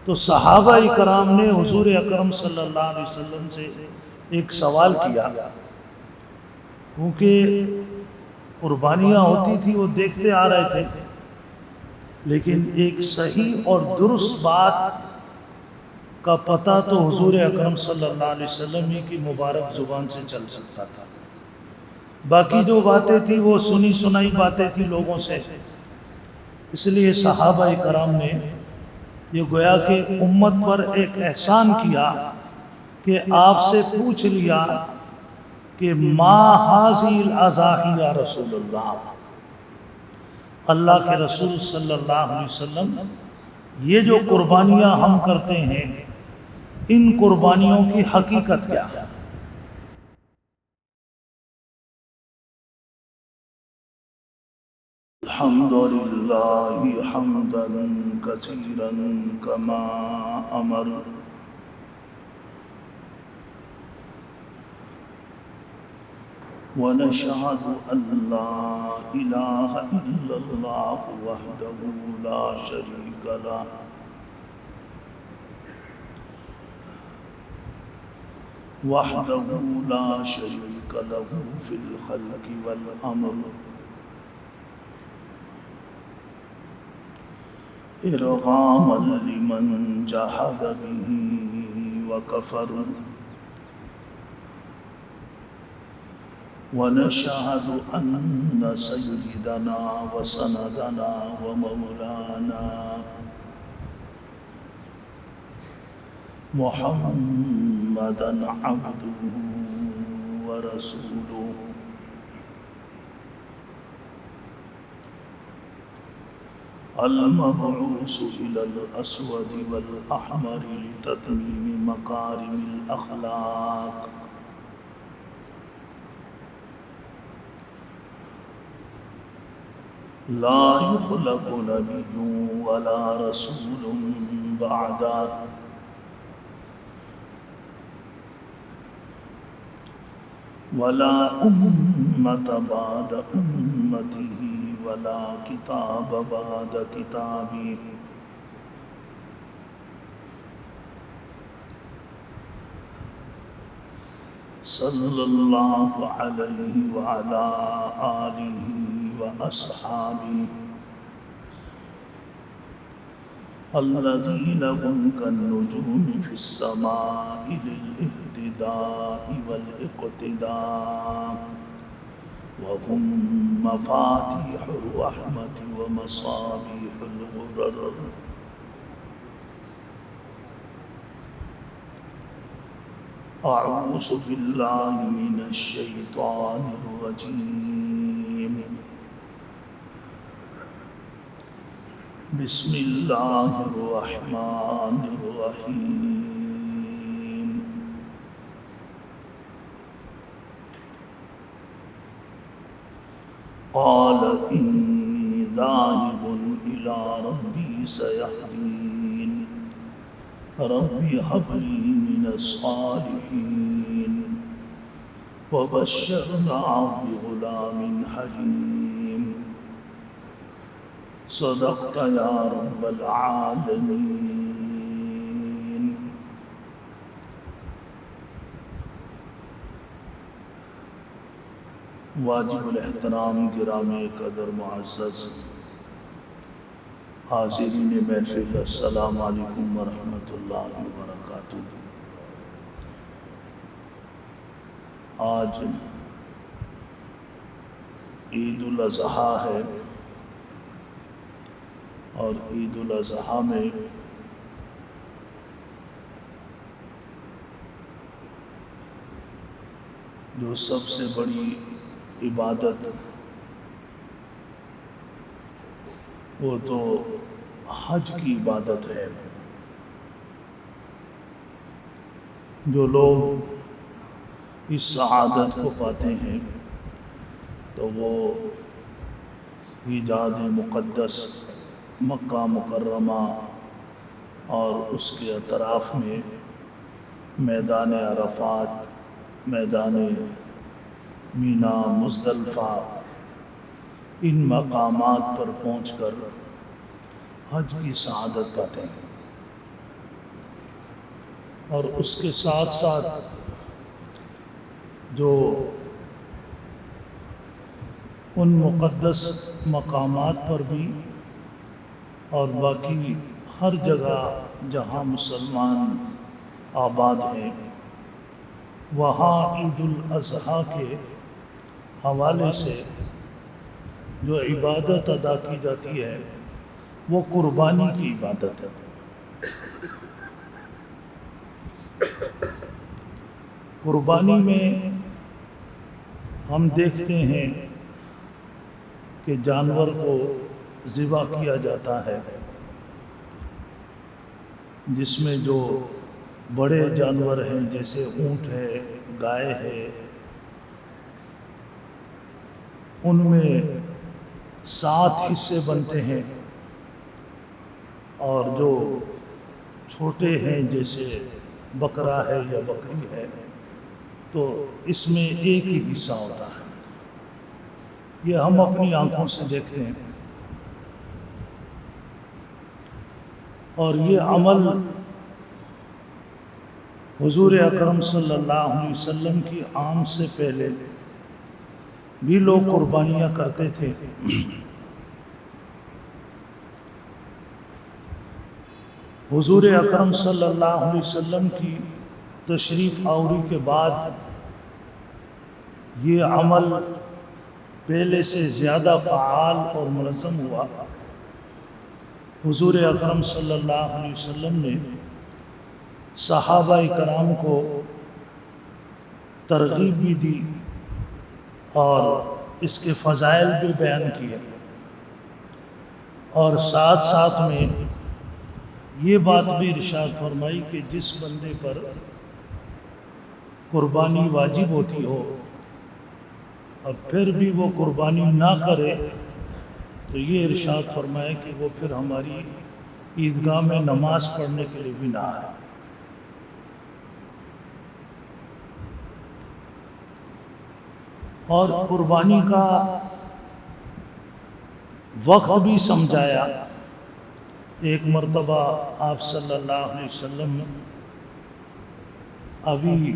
تو صحابہ کرام نے حضور اکرم صلی اللہ علیہ وسلم سے ایک سوال کیا، کیونکہ قربانیاں ہوتی تھی وہ دیکھتے آ رہے تھے، لیکن ایک صحیح اور درست بات کا پتہ تو حضور اکرم صلی اللہ علیہ وسلم ہی کی مبارک زبان سے چل سکتا تھا، باقی جو باتیں تھی وہ سنی سنائی باتیں تھی لوگوں سے۔ اس لیے صحابہ کرام نے یہ گویا کہ امت پر ایک احسان کیا کہ آپ سے پوچھ لیا کہ ما حاذی الاضاحی یا رسول اللہ، اللہ کے رسول صلی اللہ علیہ وسلم یہ جو قربانیاں ہم کرتے ہیں ان قربانیوں کی حقیقت کیا ہے؟ الحمد للہ حمدا کثیرا کما امر، ونشهد ان لا اله الا الله وحده لا شريك له في الخلق والامر، ارغاما لمن جحد به وكفر، ونشهد أن سيدنا وسندنا ومولانا محمدا عبده ورسوله، المبعوث إلى الأسود والأحمر لتتميم مكارم الأخلاق، لا يخلق نبي ولا رسول بعده، ولا أمة بعد أمته، ولا كتاب بعد كتابه، صلى الله عليه وعلى آله وأصحابه الذين هم كالنجوم في السماء للاهتداء والاقتداء، وهم مفاتيح الرحمة ومصابيح الغرر، أعوذ بالله من الشيطان الرجيم، بسم الله الرحمن الرحيم، قال إني ذاهب إلى ربي سيهدين، ربي هب لي من الصالحين، وبشرناه بغلام حليم، صدقت يا رب العالمين۔ واجب الاحترام گرامی قدر معزز حاضرین محفل، السلام علیکم ورحمۃ اللہ وبرکاتہ۔ آج عید الاضحیٰ ہے، اور عید الاضحیٰ میں جو سب سے بڑی عبادت وہ تو حج کی عبادت ہے۔ جو لوگ اس سعادت کو پاتے ہیں تو وہ حجاز مقدس مکہ مکرمہ اور اس کے اطراف میں میدان عرفات، میدان مینا، مزدلفہ، ان مقامات پر پہنچ کر حج کی سعادت پاتے ہیں۔ اور اس کے ساتھ ساتھ جو ان مقدس مقامات پر بھی اور باقی ہر جگہ جہاں مسلمان آباد ہیں وہاں عید الاضحیٰ کے حوالے سے جو عبادت ادا کی جاتی ہے وہ قربانی کی عبادت ہے۔ قربانی میں ہم دیکھتے ہیں کہ جانور کو ذبح کیا جاتا ہے، جس میں جو بڑے جانور ہیں جیسے اونٹ ہے، گائے ہے، ان میں 7 حصے بنتے ہیں، اور جو چھوٹے ہیں جیسے بکرا ہے یا بکری ہے تو اس میں ایک ہی حصہ ہوتا ہے۔ یہ ہم اپنی آنکھوں سے دیکھتے ہیں، اور یہ عمل حضور اکرم صلی اللہ علیہ وسلم کی آمد سے پہلے بھی لوگ قربانیاں کرتے تھے۔ حضور اکرم صلی اللہ علیہ وسلم کی تشریف آوری کے بعد یہ عمل پہلے سے زیادہ فعال اور منظم ہوا۔ حضور اکرم صلی اللہ علیہ وسلم نے صحابہ کرام کو ترغیب بھی دی اور اس کے فضائل بھی بیان کیے، اور ساتھ ساتھ میں یہ بات بھی ارشاد فرمائی کہ جس بندے پر قربانی واجب ہوتی ہو اور پھر بھی وہ قربانی نہ کرے تو یہ ارشاد فرمائے کہ وہ پھر ہماری عیدگاہ میں نماز پڑھنے کے لیے بھی نہ آئے۔ اور قربانی کا وقت بھی سمجھایا۔ ایک مرتبہ آپ صلی اللہ علیہ وسلم ابھی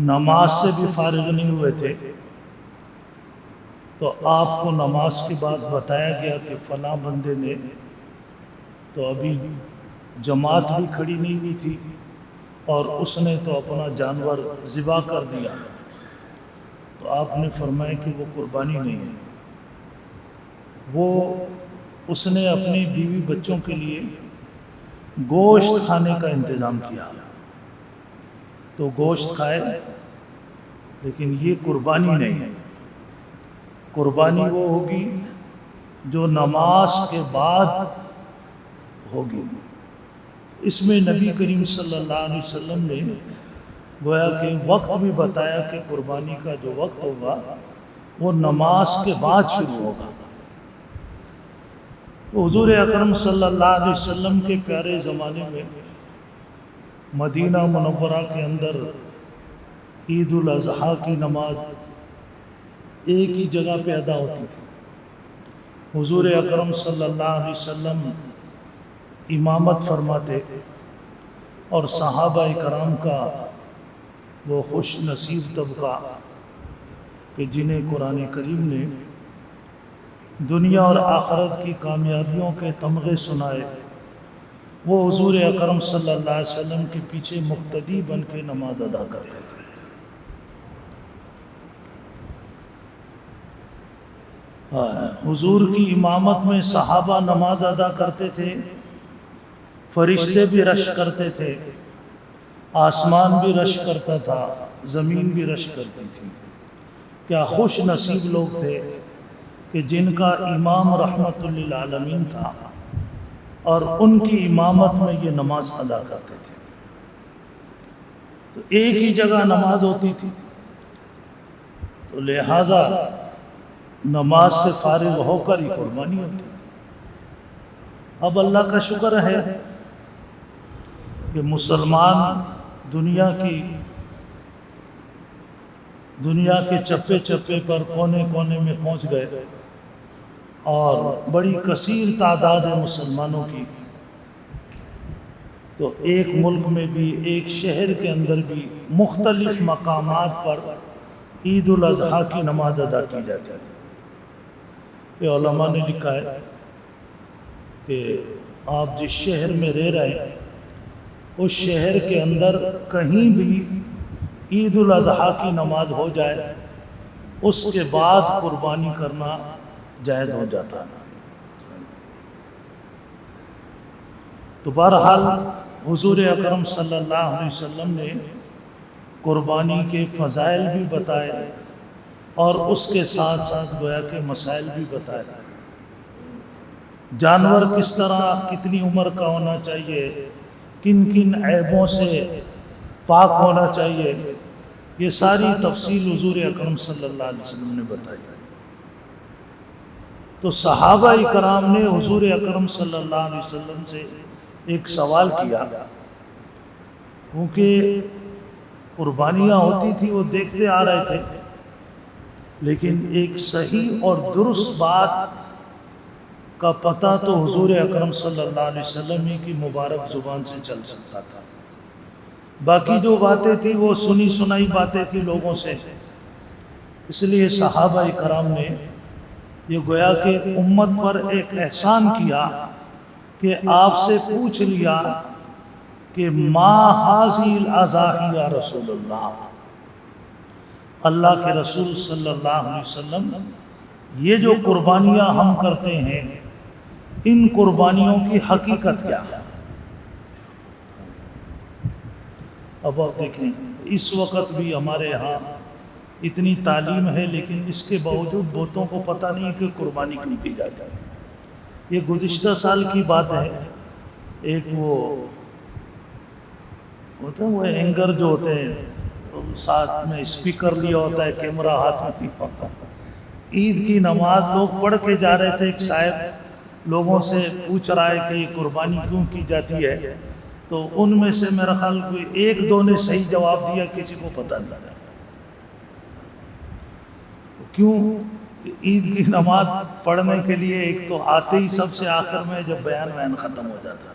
نماز سے بھی فارغ نہیں ہوئے تھے، تو آپ کو نماز کے بعد بتایا گیا کہ فلاں بندے نے تو ابھی جماعت بھی کھڑی نہیں ہوئی تھی اور اس نے تو اپنا جانور ذبح کر دیا، تو آپ نے فرمایا کہ وہ قربانی نہیں ہے، وہ اس نے اپنی بیوی بچوں کے لیے گوشت کھانے کا انتظام کیا، تو گوشت کھائے، لیکن یہ قربانی نہیں ہے۔ قربانی وہ ہوگی جو نماز کے بعد ہوگی۔ اس میں نبی کریم صلی اللہ علیہ وسلم نے گویا کہ وقت بھی بتایا کہ قربانی کا جو وقت ہوگا وہ نماز کے بعد شروع ہوگا۔ حضور اکرم صلی اللہ علیہ وسلم کے پیارے زمانے میں مدینہ منورہ کے اندر عید الاضحیٰ کی نماز ایک ہی جگہ پہ ادا ہوتی تھی۔ حضور اکرم صلی اللہ علیہ وسلم امامت فرماتے اور صحابہ کرام کا وہ خوش نصیب طبقہ کہ جنہیں قرآن کریم نے دنیا اور آخرت کی کامیابیوں کے تمغے سنائے، وہ حضور اکرم صلی اللہ علیہ وسلم کے پیچھے مقتدی بن کے نماز ادا کرتے تھے۔ حضور کی امامت میں صحابہ نماز ادا کرتے تھے، فرشتے بھی رش کرتے تھے، آسمان بھی رش کرتا تھا، زمین بھی رش کرتی تھی۔ کیا خوش نصیب لوگ تھے کہ جن کا امام رحمت للعالمین تھا اور ان کی امامت میں یہ نماز ادا کرتے تھے۔ تو ایک ہی جگہ نماز ہوتی تھی، تو لہذا نماز سے فارغ ہو کر ہی قربانی ہوتی۔ اب اللہ کا شکر ہے کہ مسلمان دنیا کے چپے چپے پر کونے کونے میں پہنچ گئے، اور بڑی کثیر تعداد ہے مسلمانوں کی تو ایک ملک میں بھی، ایک شہر کے اندر بھی مختلف مقامات پر عید الاضحیٰ کی نماز ادا کی جاتی ہے۔ یہ علماء نے لکھا ہے کہ آپ جس شہر میں رہ رہے ہیں اس شہر کے اندر کہیں بھی عید الاضحیٰ کی نماز ہو جائے اس کے بعد قربانی کرنا جائز ہو جاتا ہے۔ تو بہرحال حضور اکرم صلی اللہ علیہ وسلم نے قربانی کے فضائل بھی بتائے اور اس کے ساتھ ساتھ گویا کے مسائل بھی بتائے۔ جانور کس طرح، کتنی عمر کا ہونا چاہیے، کن کن عیبوں سے پاک ہونا چاہیے، یہ ساری تفصیل حضور اکرم صلی اللہ علیہ وسلم نے بتائی۔ تو صحابہ کرام نے حضور اکرم صلی اللہ علیہ وسلم سے ایک سوال کیا، کیونکہ قربانیاں ہوتی تھی وہ دیکھتے آ رہے تھے، لیکن ایک صحیح اور درست بات کا پتہ تو حضور اکرم صلی اللہ علیہ وسلم کی مبارک زبان سے چل سکتا تھا۔ باقی جو باتیں تھیں وہ سنی سنائی باتیں تھیں لوگوں سے، اس لیے صحابہ کرام نے یہ گویا کہ امت پر ایک احسان کیا کہ آپ سے پوچھ لیا کہ ما حاذی الاضاحی یا رسول اللہ، اللہ کے رسول صلی اللہ علیہ وسلم یہ جو قربانیاں ہم کرتے ہیں ان قربانیوں کی حقیقت کیا ہے؟ اب آپ دیکھیں اس وقت بھی ہمارے ہاں اتنی تعلیم ہے لیکن اس کے باوجود بہتوں کو پتہ نہیں کہ قربانی کیوں کی جاتی ہے۔ یہ گزشتہ سال کی بات ہے، ایک وہ ہوتا ہے وہ اینگر جو ہوتے ہیں ساتھ میں اسپیکر لیا ہوتا ہے، کیمرہ ہاتھ میں نہیں ہوتا، عید کی نماز لوگ پڑھ کے جا رہے تھے، ایک صاحب لوگوں سے پوچھ رہا ہے کہ یہ قربانی کیوں کی جاتی ہے، تو ان میں سے میرا خیال کوئی ایک دو نے صحیح جواب دیا، کسی کو پتہ نہیں تھا۔ کیوں؟ عید کی نماز پڑھنے کے لیے ایک تو آتے ہی سب سے آخر میں جب بیان ختم ہو جاتا،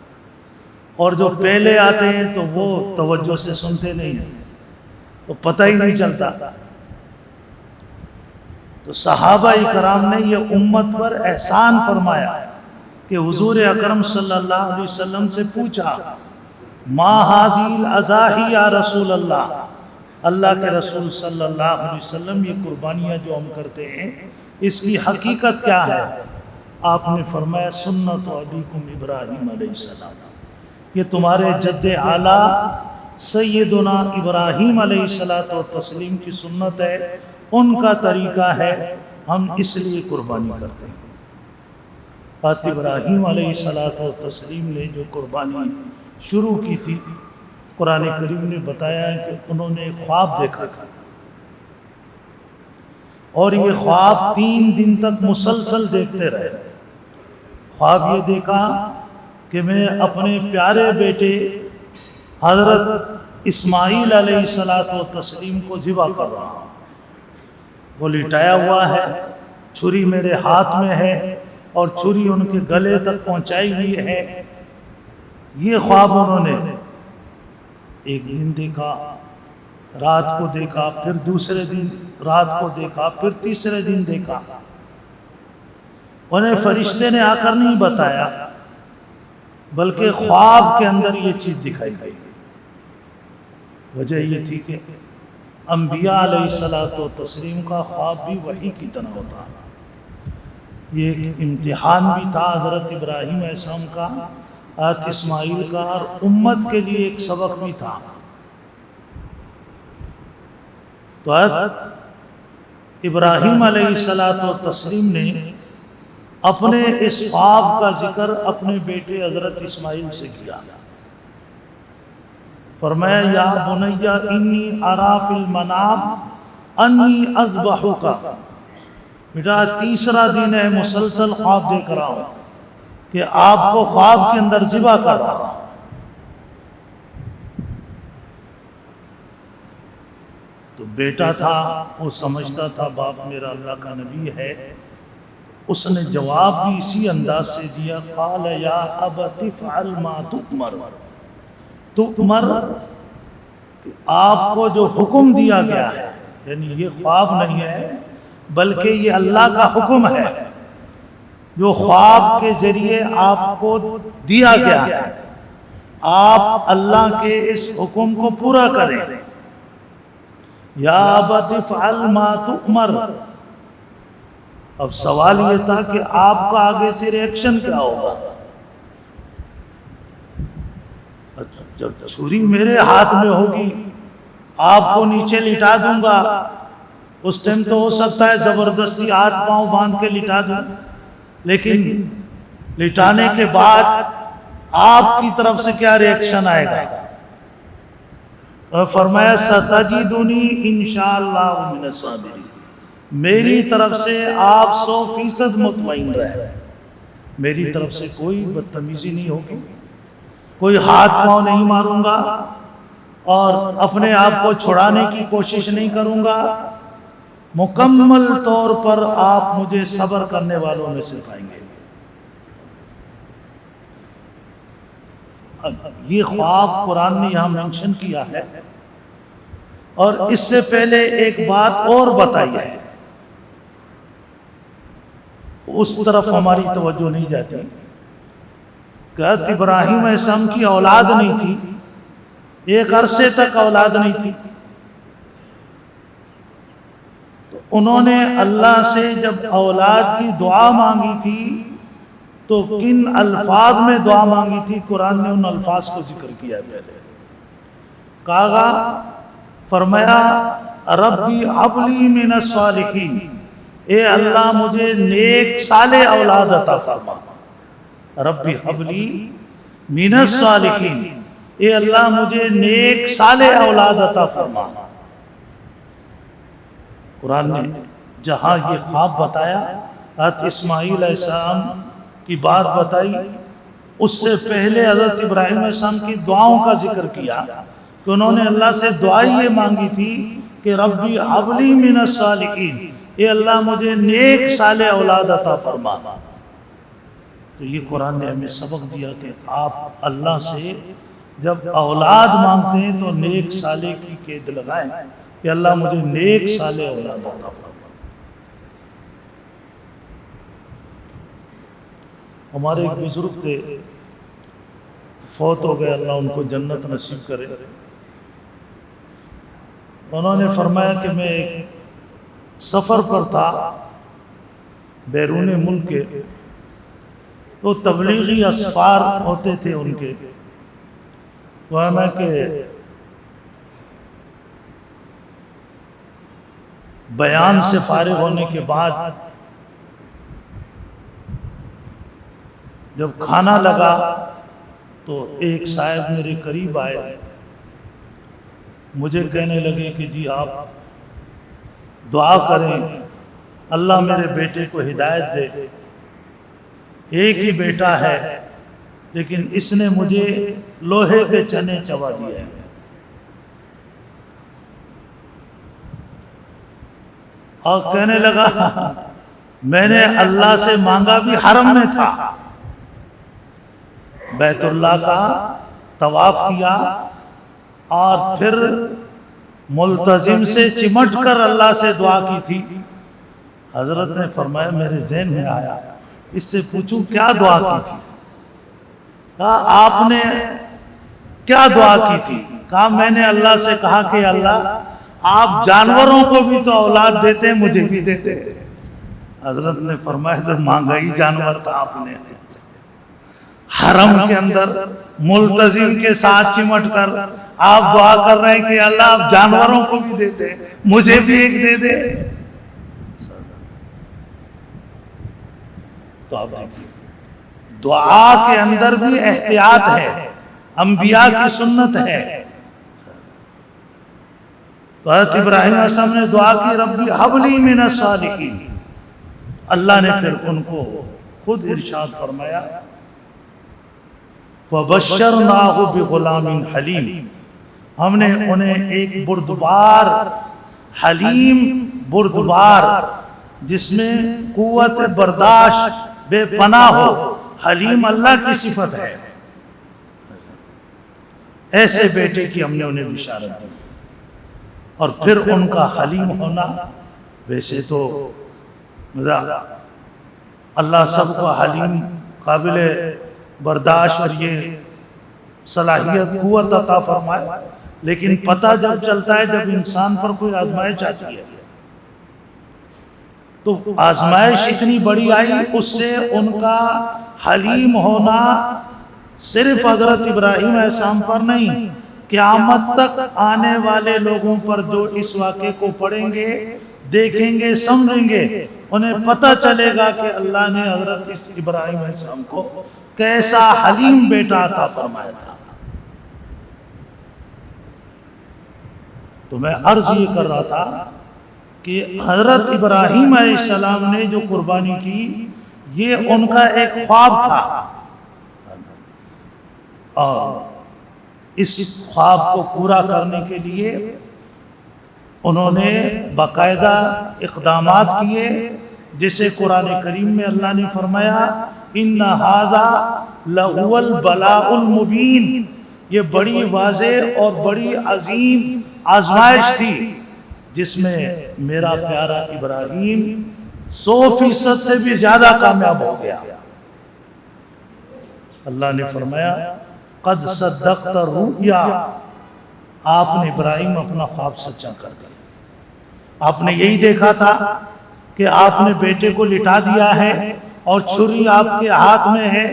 اور جو پہلے آتے ہیں تو وہ توجہ سے سنتے نہیں ہیں تو پتہ ہی نہیں چلتا۔ تو صحابہ کرام نے یہ امت پر احسان فرمایا کہ حضور اکرم صلی اللہ علیہ وسلم سے پوچھا ما حاذی الاضاحی یا رسول اللہ، اللہ کے رسول صلی اللہ علیہ وسلم یہ قربانیاں جو ہم کرتے ہیں اس کی حقیقت کیا ہے؟ آپ نے فرمایا سنت ابیکم ابراہیم علیہ السلام، یہ تمہارے جد اعلیٰ سیدنا ابراہیم علیہ السلام کی سنت ہے، ان کا طریقہ ہے، ہم اس لیے قربانی کرتے ہیں۔ بات ابراہیم علیہ السلام نے جو قربانی شروع کی تھی، قرآن کریم نے بتایا ہے کہ انہوں نے ایک خواب دیکھا تھا، اور یہ خواب 3 دن تک مسلسل دیکھتے رہے۔ خواب یہ دیکھا کہ میں اپنے پیارے بیٹے حضرت اسماعیل علیہ السلام کو ذبح کر رہا ہوں، وہ لٹایا ہوا ہے، چھری میرے ہاتھ میں ہے اور چھری ان کے گلے تک پہنچائی ہوئی ہے۔ یہ خواب انہوں نے ایک دن دیکھا، رات کو دیکھا، پھر دوسرے دن رات کو دیکھا، پھر تیسرے دن دیکھا۔ انہیں فرشتے نے آ کر نہیں بتایا بلکہ خواب کے اندر یہ چیز دکھائی گئی۔ وجہ یہ تھی کہ انبیاء علیہ السلام کا خواب بھی وحی کی طرح ہوتا، یہ ایک امتحان بھی تھا حضرت ابراہیم علیہ السلام کا، حضرت اسماعیل کا، اور امت کے لیے ایک سبق بھی تھا۔ تو حضرت ابراہیم علیہ السلام نے اپنے اس خواب کا ذکر اپنے بیٹے حضرت اسماعیل سے کیا، فرمایا یا بنی انی اری فی المنام انی اذبحک، بیٹا تیسرا دن ہے مسلسل خواب دیکھ رہا ہوں کہ آپ کو خواب کے اندر ذبح کر رہا ہوں۔ تو بیٹا تھا، وہ سمجھتا تھا باپ میرا اللہ کا نبی ہے، اس نے جواب بھی اسی انداز سے دیا، قال یا ابت افعل ما تؤمر، تؤمر، آپ کو جو حکم دیا گیا ہے، یعنی یہ خواب نہیں ہے بلکہ یہ اللہ کا حکم ہے جو خواب کے ذریعے آپ کو دیا گیا ہے، آپ اللہ کے اس حکم کو پورا کریں۔ یا ابت افعل ما تؤمر، اب سوال یہ تھا کہ آپ کا آگے سے ریئیکشن کیا ہوگا؟ جب چھری میرے ہاتھ میں ہوگی، آپ کو نیچے لٹا دوں گا، اس ٹائم تو ہو سکتا ہے زبردستی ہاتھ پاؤں باندھ کے لٹا دوں، لیکن لٹانے کے بعد آپ کی طرف سے کیا ریئیکشن آئے گا؟ اور فرمایا ستجدنی انشاءاللہ من الصابرین، میری طرف سے آپ 100% مطمئن رہے، میری طرف سے کوئی بدتمیزی نہیں ہوگی، کوئی ہاتھ پاؤں نہیں ماروں گا اور اپنے آپ کو چھڑانے کی کوشش نہیں کروں گا، مکمل طور پر آپ مجھے صبر کرنے والوں میں سے پائیں گے۔ یہ خواب قرآن نے یہاں منشن کیا ہے، اور اس سے پہلے ایک بات اور بتائی ہے، اس طرف ہماری توجہ نہیں جاتی کہ حضرت ابراہیم علیہ السلام کی اولاد نہیں تھی، ایک عرصے تک اولاد نہیں تھی، تو انہوں نے اللہ سے جب اولاد کی دعا مانگی تھی تو کن الفاظ میں دعا مانگی تھی؟ قرآن نے ان الفاظ کو ذکر کیا پہلے، کہا، فرمایا ربی ہب لی من الصالحین، اے اللہ مجھے نیک صالح اولاد عطا فرما، ربی ہب لی من الصالحین، اے اللہ مجھے نیک صالح اولاد عطا فرما۔ قرآن نے جہاں یہ خواب بتایا، حضرت اسماعیل علیہ السلام کی بات بتائی، اس سے پہلے حضرت ابراہیم علیہ السلام کی دعاؤں کا ذکر کیا کہ انہوں نے اللہ سے دعا یہ مانگی تھی کہ ربی ہب لی من الصالحین، اے اللہ مجھے نیک صالح اولاد عطا فرما۔ تو یہ قرآن نے ہمیں سبق دیا کہ آپ اللہ سے جب اولاد مانگتے ہیں تو نیک صالح کی قید لگائیں کہ اللہ مجھے نیک صالح اولاد عطا فرما۔ ہمارے ایک بزرگ تھے، فوت ہو گئے، اللہ ان کو جنت نصیب کرے، انہوں نے فرمایا کہ میں ایک سفر پر تھا بیرون ملک کے، تو تبلیغی اسفار ہوتے تھے ان کے، فرمایا کہ بیان سے فارغ ہونے کے بعد جب کھانا لگا تو ایک صاحب میرے قریب آئے، مجھے کہنے لگے کہ جی آپ دعا کریں اللہ میرے بیٹے کو ہدایت دے، ایک ہی بیٹا ہے لیکن اس نے مجھے لوہے کے چنے چبا دیے ہیں۔ اور کہنے لگا میں نے اللہ سے مانگا بھی حرم میں تھا، بیت اللہ کا طواف کیا اور پھر ملتزم سے چمٹ کر اللہ سے دعا کی تھی۔ حضرت نے فرمایا میرے ذہن میں آیا اس سے پوچھوں کیا دعا کی تھی؟ کہا آپ نے کیا دعا کی تھی؟ کہا میں نے اللہ سے کہا کہ اللہ آپ جانوروں کو بھی تو اولاد دیتے مجھے بھی دیتے۔ حضرت نے فرمایا جو مانگا ہی جانور تھا آپ نے، حرم کے اندر ملتزم کے ساتھ چمٹ کر آپ دعا کر رہے ہیں کہ اللہ آپ جانوروں کو بھی دیتے مجھے بھی ایک دے دے۔ تو آپ دیکھیے دعا کے اندر بھی احتیاط ہے، انبیاء کی سنت ہے۔ تو حضرت ابراہیم علیہ السلام نے دعا کی ربی ہب لی من الصالحین، اللہ نے پھر ان کو خود ارشاد فرمایا فَبَشَّرْنَاهُ بِغُلَامٍ حَلِيمٍ، ہم نے انہیں ایک بردبار، حلیم بردبار جس میں قوت برداشت بے پناہ ہو، حلیم اللہ کی صفت ہے، ایسے بیٹے کی ہم نے انہیں بشارت دی. اور پھر ان کا حلیم ہونا، ویسے تو اللہ سب کو حلیم، قابل برداشت اور یہ صلاحیت قوت عطا فرمائے، لیکن پتہ جب چلتا ہے جب انسان پر کوئی آزمائش آتی ہے تو آزمائش اتنی بڑی آئی، اس سے ان کا حلیم ہونا صرف حضرت ابراہیم علیہ السلام پر نہیں، قیامت تک آنے والے لوگوں پر جو اس واقعے کو پڑھیں گے، دیکھیں گے، سمجھیں گے، انہیں پتہ چلے گا کہ اللہ نے حضرت ابراہیم علیہ السلام کو کیسا حلیم بیٹا عطا فرمایا تھا. تو میں عرض یہ کر رہا تھا کہ حضرت ابراہیم علیہ السلام نے جو قربانی کی، یہ ان کا ایک خواب تھا، اور اس خواب کو پورا کرنے کے لیے انہوں نے باقاعدہ اقدامات کیے، جسے قرآن کریم میں اللہ نے فرمایا ان ھذا لہو البلاء المبین، یہ بڑی واضح اور بڑی عظیم آزمائش تھی جس میں میرا پیارا ابراہیم 100% سے بھی زیادہ کامیاب ہو گیا. اللہ نے فرمایا قد صدقت الرؤیا، آپ نے ابراہیم اپنا خواب سچا کر دیا. آپ نے یہی دیکھا تھا کہ آپ نے بیٹے کو لٹا دیا ہے اور چھری آپ کے ہاتھ میں ہے،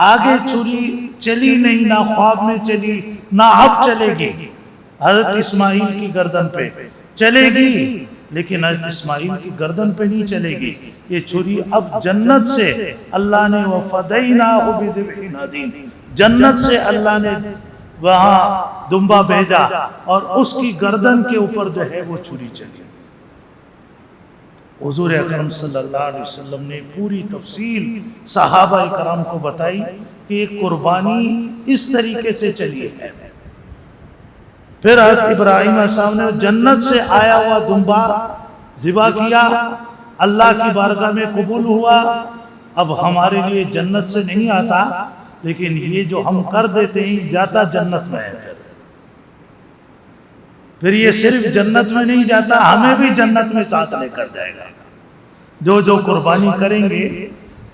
آگے چھری چلی نہیں، نہ خواب میں چلی نہ اب چلے گی. حضرت اسماعیل کی گردن پہ چلے گی، لیکن حضرت اسماعیل کی گردن پہ نہیں چلے گی. یہ چھری اب جنت سے اللہ نے وَفَدَيْنَاهُ بِذِبْحٍ عَظِيمٍ، جنت سے اللہ نے وہاں دمبا بھیجا اور اس کی گردن کے اوپر جو ہے وہ چھری چلی. حضور اکرم صلی اللہ علیہ وسلم نے پوری تفصیل صحابہ کرام کو بتائی کہ یہ قربانی اس طریقے سے چلی ہے. پھر حضرت ابراہیم علیہ السلام نے جنت سے آیا ہوا دمبا ذبح کیا، اللہ کی بارگاہ میں قبول ہوا. اب ہمارے لیے جنت سے نہیں آتا، لیکن یہ جو ہم کر دیتے ہیں جاتا جنت میں ہے. پھر یہ صرف جنت میں نہیں جاتا، ہمیں بھی جنت میں ساتھ لے کر جائے گا. جو قربانی کریں گے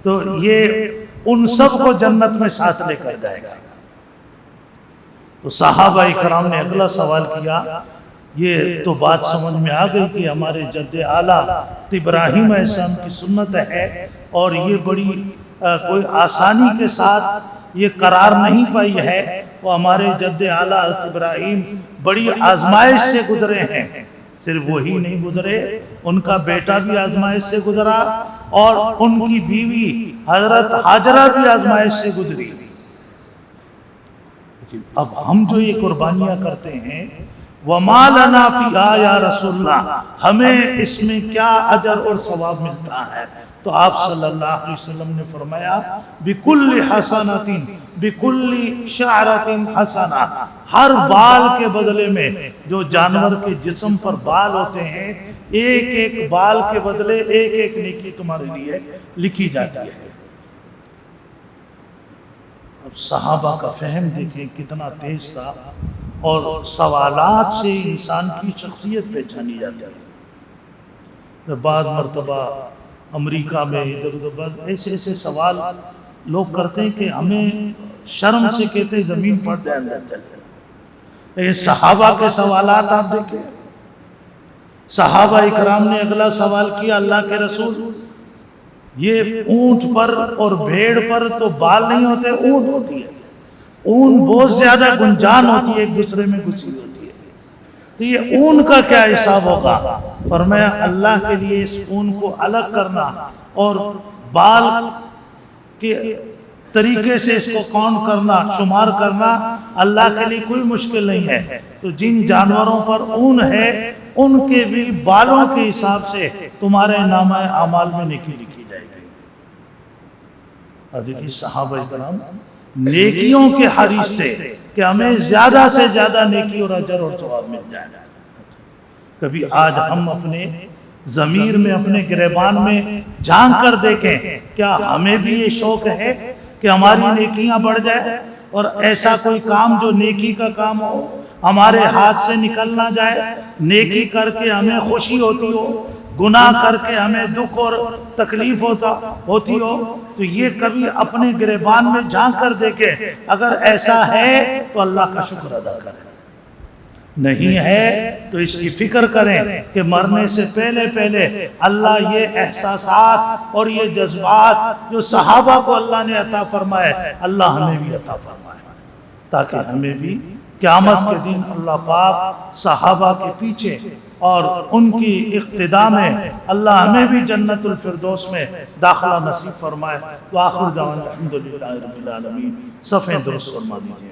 تو یہ ان سب کو جنت میں ساتھ لے کر جائے گا. تو صحابہ کرام نے اگلا سوال کیا، یہ تو بات سمجھ میں آ گئی کہ ہمارے جد اعلیٰ ابراہیم علیہ السلام کی سنت ہے، اور یہ بڑی کوئی آسانی کے ساتھ یہ قرار نہیں پائی ہے. وہ ہمارے جد اعلیٰ ابراہیم بڑی آزمائش سے گزرے ہیں. صرف وہی نہیں گزرے، ان کا بیٹا بھی آزمائش سے گزرا، اور ان کی بیوی حضرت ہاجرہ بھی آزمائش سے گزری. اب ہم جو یہ قربانیاں کرتے ہیں، وَمَا لَنَا فِيهَا يَا رسول اللہ، ہمیں اس میں کیا اجر اور ثواب ملتا ہے؟ تو آپ صلی اللہ علیہ وسلم نے فرمایا بِكُلِّ حَسَنَةٍ بِكُلِّ شَعْرَةٍ حَسَنَةٍ، ہر بال کے بدلے میں، جو جانور کے جسم پر بال ہوتے ہیں، ایک ایک بال کے بدلے ایک ایک نیکی تمہارے لیے لکھی جاتی ہے. اب صحابہ کا فہم دیکھیں کتنا تیز تھا، اور سوالات سے انسان کی شخصیت پہچانی جاتی ہے. بعض مرتبہ امریکہ میں ادھر ادھر ایسے ایسے سوال لوگ کرتے ہیں کہ ہمیں شرم سے کہتے ہیں زمین پر دے اندر چلے. لیکن صحابہ کے سوالات آپ دیکھیں، صحابہ اکرام نے اگلا سوال کیا، اللہ کے رسول یہ اونٹ پر اور بھیڑ پر تو بال نہیں ہوتے، اونٹ ہوتی ہے. اون بہت زیادہ گنجان ہوتی ہے، ایک دوسرے میں گھسی ہوتی ہے، تو یہ اون کا کیا حساب ہوگا؟ فرمایا اللہ کے لیے اس اون کو الگ کرنا اور بال کے طریقے سے اس کو کاؤنٹ کرنا، شمار کرنا اللہ کے لیے کوئی مشکل نہیں ہے. تو جن جانوروں پر اون ہے ان کے بھی بالوں کے حساب سے تمہارے نامہ اعمال میں نیکی لکھی جائے گی. اور دیکھیے صحابہ کرام نیکیوں کے حریص تھے کہ ہمیں زیادہ سے زیادہ نیکی اور اجر اور ثواب مل جائے. کبھی آج ہم اپنے ضمیر میں، اپنے گریبان میں جھانک کر دیکھیں، کیا ہمیں بھی یہ شوق ہے کہ ہماری نیکیاں بڑھ جائیں؟ اور ایسا کوئی کام جو نیکی کا کام ہو ہمارے ہاتھ سے نکل نہ جائے، نیکی کر کے ہمیں خوشی ہوتی ہو، گناہ کر کے ہمیں دکھ اور تکلیف ہوتی ہو، تو یہ کبھی اپنے گریبان میں جھانک کر دیکھیں، اگر ایسا ہے تو اللہ کا شکر ادا کریں، نہیں ہے تو اس کی فکر کریں کہ مرنے سے پہلے اللہ یہ احساسات اور یہ جذبات جو صحابہ کو اللہ نے عطا فرمائے، اللہ ہمیں بھی عطا فرمائے، تاکہ ہمیں بھی قیامت کے دن اللہ پاک صحابہ کے پیچھے اور ان کی اقتداء میں اللہ ہمیں بھی جنت الفردوس میں داخلہ نصیب فرمائے۔ وآخر دعوانا الحمدللہ رب العالمین۔ صفحہ درست فرما دیجئے۔